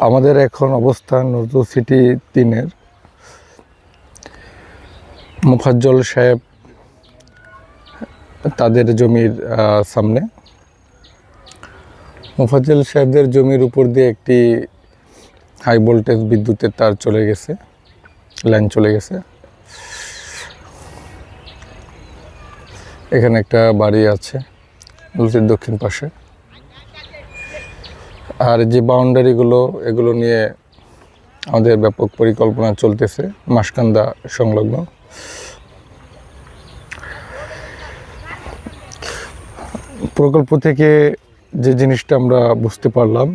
আমাদের এখন অবস্থান নজরুল সিটি 3-এর মোফাজ্জল সাহেব তাদের জমির সামনে। মোফাজ্জল সাহেবদের জমির উপর দিয়ে একটি হাই ভোল্টেজ বিদ্যুতের তার চলে গেছে, লাইন চলে গেছে। এখানে একটা বাড়ি আছে নদীর দক্ষিণ পাশে। আর যে বাউন্ডারিগুলো, এগুলো নিয়ে আমাদের ব্যাপক পরিকল্পনা চলতেছে মাসকান্দা সংলগ্ন। প্রকল্প থেকে যে জিনিসটা আমরা বুঝতে পারলাম,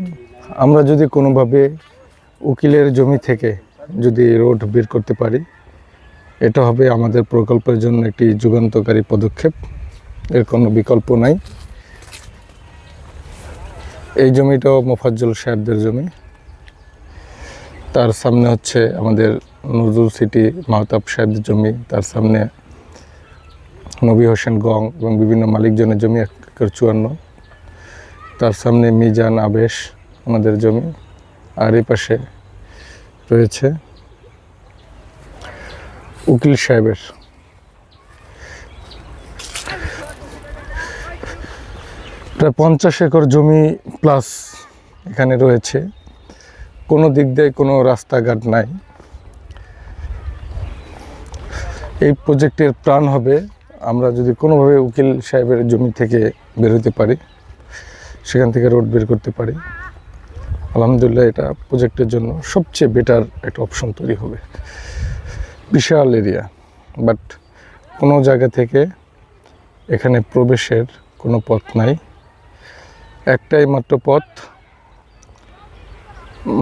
আমরা যদি কোনোভাবে উকিলের জমি থেকে যদি রোড বের করতে পারি, এটা হবে আমাদের প্রকল্পের জন্য একটি যুগান্তকারী পদক্ষেপ। এর কোনো বিকল্প নাই। এই জমিটাও মোফাজ্জল সাহেবদের জমি। তার সামনে হচ্ছে আমাদের নজরুল সিটি মাহতাব সাহেবদের জমি। তার সামনে নবী হোসেন গং এবং বিভিন্ন মালিকজনের জমি 1 একর 54। তার সামনে মিজান আবেশ আমাদের জমি। আর এই পাশে রয়েছে উকিল সাহেবের। প্রায় 50 একর জমি প্লাস এখানে রয়েছে। কোনো দিক দিয়ে কোনো রাস্তাঘাট নাই। এই প্রজেক্টের প্রাণ হবে আমরা যদি কোনোভাবে উকিল সাহেবের জমি থেকে বের হতে পারি, সেখান থেকে রোড বের করতে পারি। আলহামদুলিল্লাহ, এটা প্রজেক্টের জন্য সবচেয়ে বেটার একটা অপশন তৈরি হবে। বিশাল এরিয়া, বাট কোনো জায়গা থেকে এখানে প্রবেশের কোনো পথ নাই। একটাই মাত্র পথ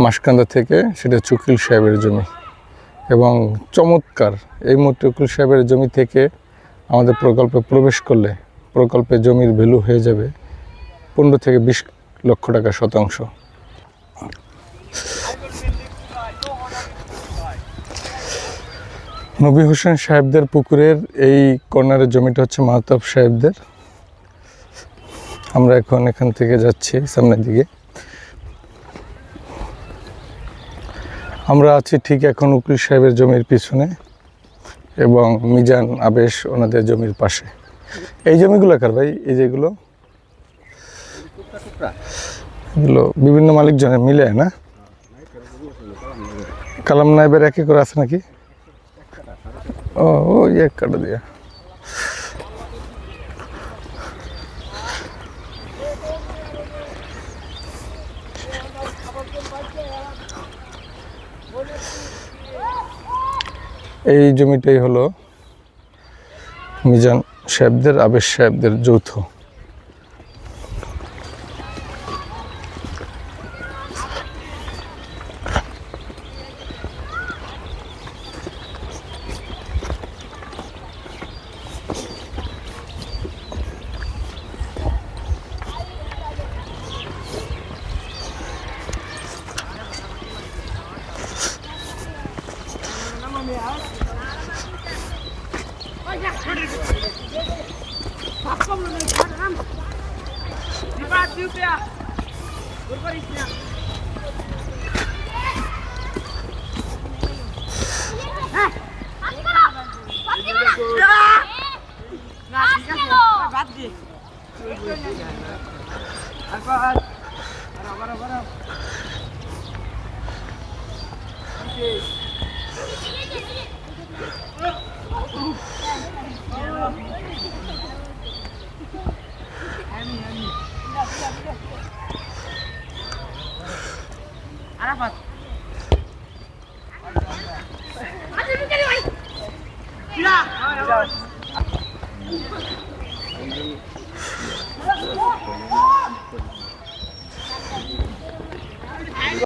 মাসকান্দা থেকে, সেটা উকিল সাহেবের জমি। এবং চমৎকার, এই মুহূর্তে উকিল সাহেবের জমি থেকে আমাদের প্রকল্পে প্রবেশ করলে প্রকল্পে জমির ভ্যালু হয়ে যাবে 15 থেকে 20 লক্ষ টাকা শতাংশ। নবী হোসেন সাহেবদের পুকুরের এই কর্নারের জমিটা হচ্ছে মাহতাব সাহেবদের। আমরা এখন এখান থেকে যাচ্ছি সামনের দিকে। আমরা আছি ঠিক এখন উকিল সাহেবের জমির পিছনে এবং মিজান আবেশ ওনাদের জমির পাশে। এই জমিগুলো কার ভাই? এই যেগুলো, এগুলো বিভিন্ন মালিকজনের মিলে না? কালাম নাইবের 1 একর আছে নাকি? ও, ওই 1 কাটা দিয়া। এই জমিটাই হলো মিজান সাহেবদের, আবেশ সাহেবদের যৌথ।